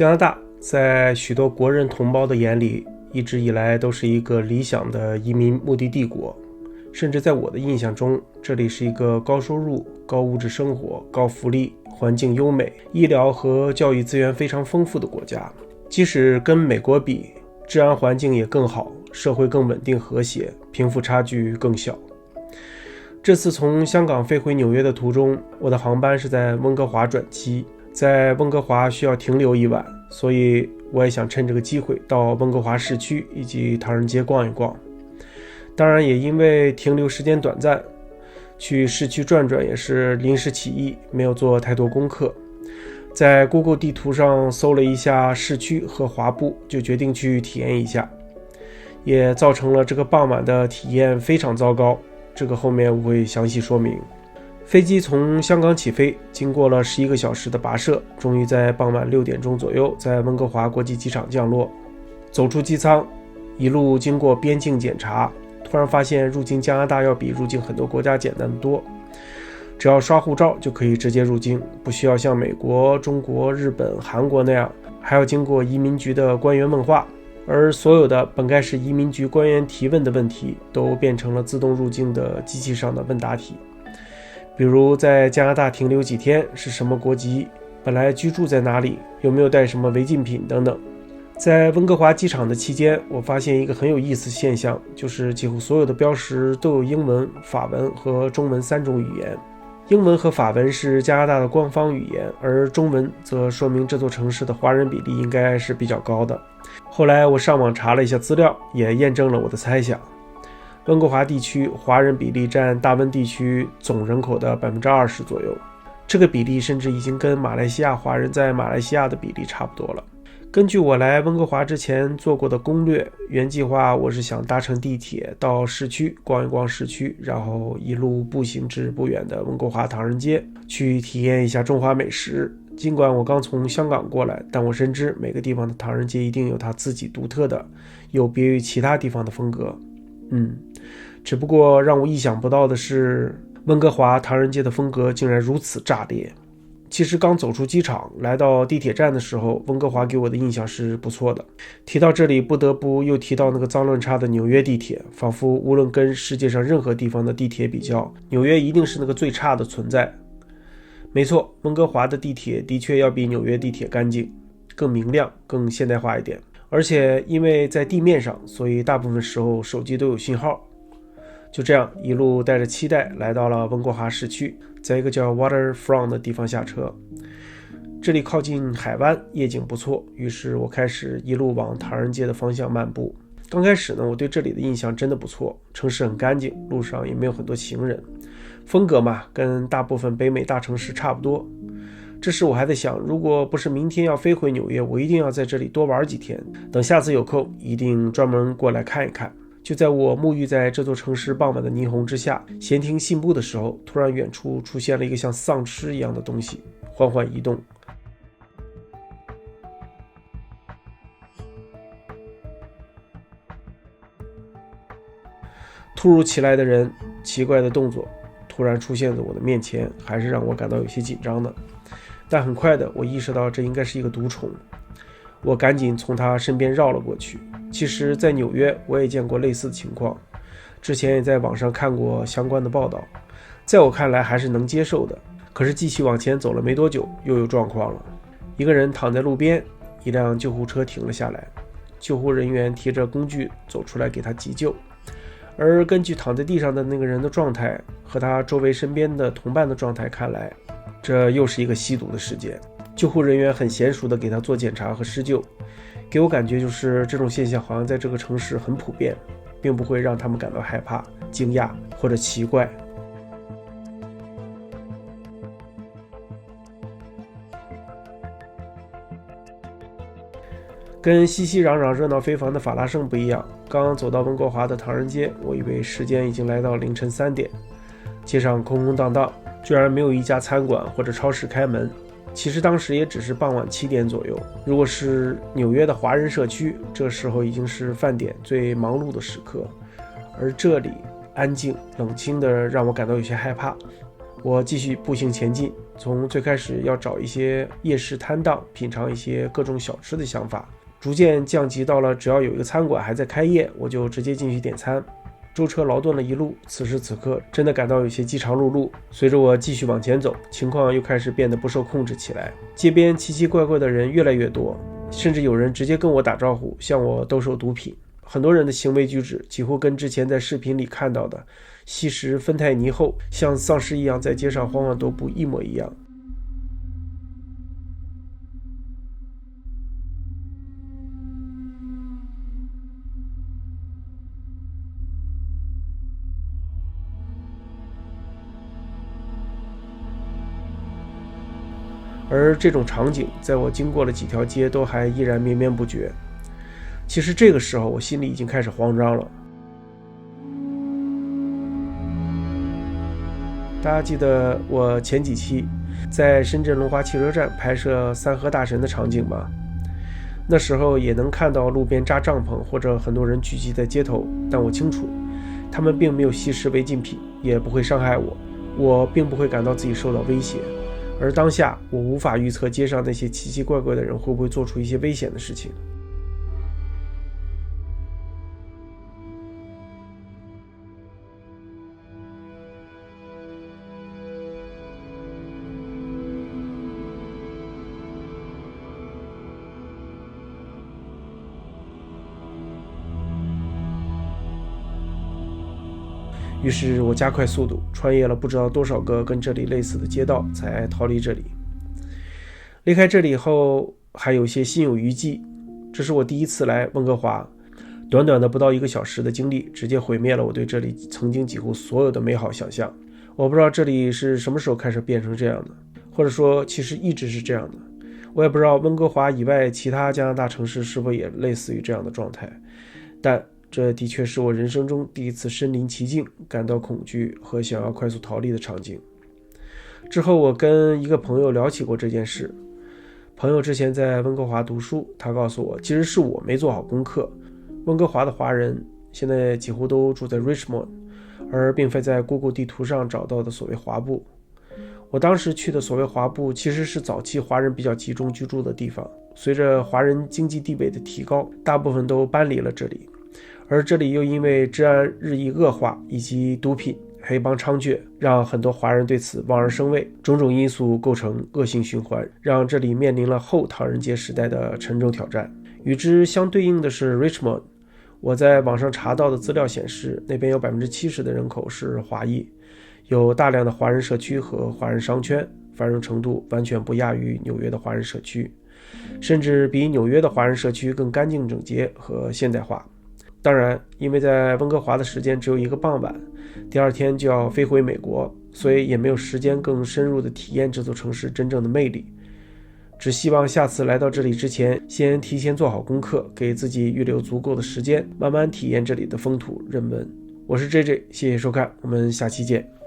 加拿大在许多国人同胞的眼里，一直以来都是一个理想的移民目的地国，甚至在我的印象中，这里是一个高收入、高物质生活、高福利、环境优美、医疗和教育资源非常丰富的国家。即使跟美国比，治安环境也更好，社会更稳定和谐，贫富差距更小。这次从香港飞回纽约的途中，我的航班是在温哥华转机，在温哥华需要停留1晚，所以我也想趁这个机会到温哥华市区以及唐人街逛一逛。当然也因为停留时间短暂，去市区转转也是临时起意，没有做太多功课。在 Google 地图上搜了一下市区和华埠，就决定去体验一下，也造成了这个傍晚的体验非常糟糕，这个后面我会详细说明。飞机从香港起飞，经过了11个小时的跋涉，终于在傍晚6点钟左右在温哥华国际机场降落。走出机舱，一路经过边境检查，突然发现入境加拿大要比入境很多国家简单得多，只要刷护照就可以直接入境，不需要像美国、中国、日本、韩国那样还要经过移民局的官员问话，而所有的本该是移民局官员提问的问题都变成了自动入境的机器上的问答题，比如在加拿大停留几天，是什么国籍，本来居住在哪里，有没有带什么违禁品等等。在温哥华机场的期间，我发现一个很有意思的现象，就是几乎所有的标识都有英文、法文和中文3种语言。英文和法文是加拿大的官方语言，而中文则说明这座城市的华人比例应该是比较高的。后来我上网查了一下资料，也验证了我的猜想。温哥华地区华人比例占大温地区总人口的 20% 左右，这个比例甚至已经跟马来西亚华人在马来西亚的比例差不多了。根据我来温哥华之前做过的攻略，原计划我是想搭乘地铁到市区逛一逛市区，然后一路步行至不远的温哥华唐人街，去体验一下中华美食。尽管我刚从香港过来，但我深知每个地方的唐人街一定有它自己独特的、有别于其他地方的风格。只不过让我意想不到的是，温哥华唐人街的风格竟然如此炸裂。其实刚走出机场来到地铁站的时候，温哥华给我的印象是不错的。提到这里不得不又提到那个脏乱差的纽约地铁，仿佛无论跟世界上任何地方的地铁比较，纽约一定是那个最差的存在。没错，温哥华的地铁的确要比纽约地铁干净，更明亮，更现代化一点。而且因为在地面上，所以大部分时候手机都有信号。就这样一路带着期待来到了温哥华市区，在一个叫 Waterfront 的地方下车。这里靠近海湾，夜景不错，于是我开始一路往唐人街的方向漫步。刚开始呢，我对这里的印象真的不错，城市很干净，路上也没有很多行人，风格嘛，跟大部分北美大城市差不多。这时我还在想，如果不是明天要飞回纽约，我一定要在这里多玩几天，等下次有空一定专门过来看一看。就在我沐浴在这座城市傍晚的霓虹之下，闲庭信步的时候，突然远处出现了一个像丧尸一样的东西，缓缓移动。突如其来的人，奇怪的动作，突然出现在我的面前，还是让我感到有些紧张的。但很快的，我意识到这应该是一个毒虫，我赶紧从他身边绕了过去。其实在纽约我也见过类似的情况，之前也在网上看过相关的报道，在我看来还是能接受的。可是继续往前走了没多久，又有状况了。一个人躺在路边，一辆救护车停了下来，救护人员提着工具走出来给他急救。而根据躺在地上的那个人的状态和他周围身边的同伴的状态看来，这又是一个吸毒的事件。救护人员很娴熟地给他做检查和施救，给我感觉就是这种现象好像在这个城市很普遍，并不会让他们感到害怕、惊讶或者奇怪。跟熙熙攘攘、热闹非凡的法拉盛不一样，刚刚走到温哥华的唐人街，我以为时间已经来到凌晨3点，街上空空荡荡，居然没有一家餐馆或者超市开门。其实当时也只是傍晚7点左右，如果是纽约的华人社区，这时候已经是饭点最忙碌的时刻，而这里安静冷清的让我感到有些害怕。我继续步行前进，从最开始要找一些夜市摊档，品尝一些各种小吃的想法，逐渐降级到了只要有一个餐馆还在开业，我就直接进去点餐。舟车劳顿了一路，此时此刻真的感到有些饥肠辘辘。随着我继续往前走，情况又开始变得不受控制起来。街边奇奇怪怪的人越来越多，甚至有人直接跟我打招呼，向我兜售毒品。很多人的行为举止几乎跟之前在视频里看到的吸食芬太尼后像丧尸一样在街上晃晃踱步一模一样。而这种场景在我经过了几条街都还依然绵绵不绝。其实这个时候我心里已经开始慌张了。大家记得我前几期在深圳龙华汽车站拍摄三河大神的场景吗？那时候也能看到路边扎帐篷或者很多人聚集在街头，但我清楚他们并没有吸食违禁品，也不会伤害我，我并不会感到自己受到威胁。而当下我无法预测街上那些奇奇怪怪的人会不会做出一些危险的事情。于是我加快速度，穿越了不知道多少个跟这里类似的街道，才逃离这里。离开这里后还有些心有余悸，这是我第一次来温哥华，短短的不到1个小时的经历直接毁灭了我对这里曾经几乎所有的美好想象。我不知道这里是什么时候开始变成这样的，或者说其实一直是这样的。我也不知道温哥华以外其他加拿大城市是否也类似于这样的状态，但这的确是我人生中第一次身临其境，感到恐惧和想要快速逃离的场景。之后我跟一个朋友聊起过这件事，朋友之前在温哥华读书，他告诉我其实是我没做好功课。温哥华的华人现在几乎都住在 Richmond， 而并非在 Google 地图上找到的所谓华埠。我当时去的所谓华埠其实是早期华人比较集中居住的地方，随着华人经济地位的提高，大部分都搬离了这里。而这里又因为治安日益恶化以及毒品、黑帮猖獗，让很多华人对此望而生畏，种种因素构成恶性循环，让这里面临了后唐人街时代的沉重挑战。与之相对应的是 Richmond， 我在网上查到的资料显示，那边有 70% 的人口是华裔，有大量的华人社区和华人商圈，繁荣程度完全不亚于纽约的华人社区，甚至比纽约的华人社区更干净整洁和现代化。当然，因为在温哥华的时间只有1个傍晚，第2天就要飞回美国，所以也没有时间更深入的体验这座城市真正的魅力。只希望下次来到这里之前，先提前做好功课，给自己预留足够的时间，慢慢体验这里的风土人文。我是 JJ， 谢谢收看，我们下期见。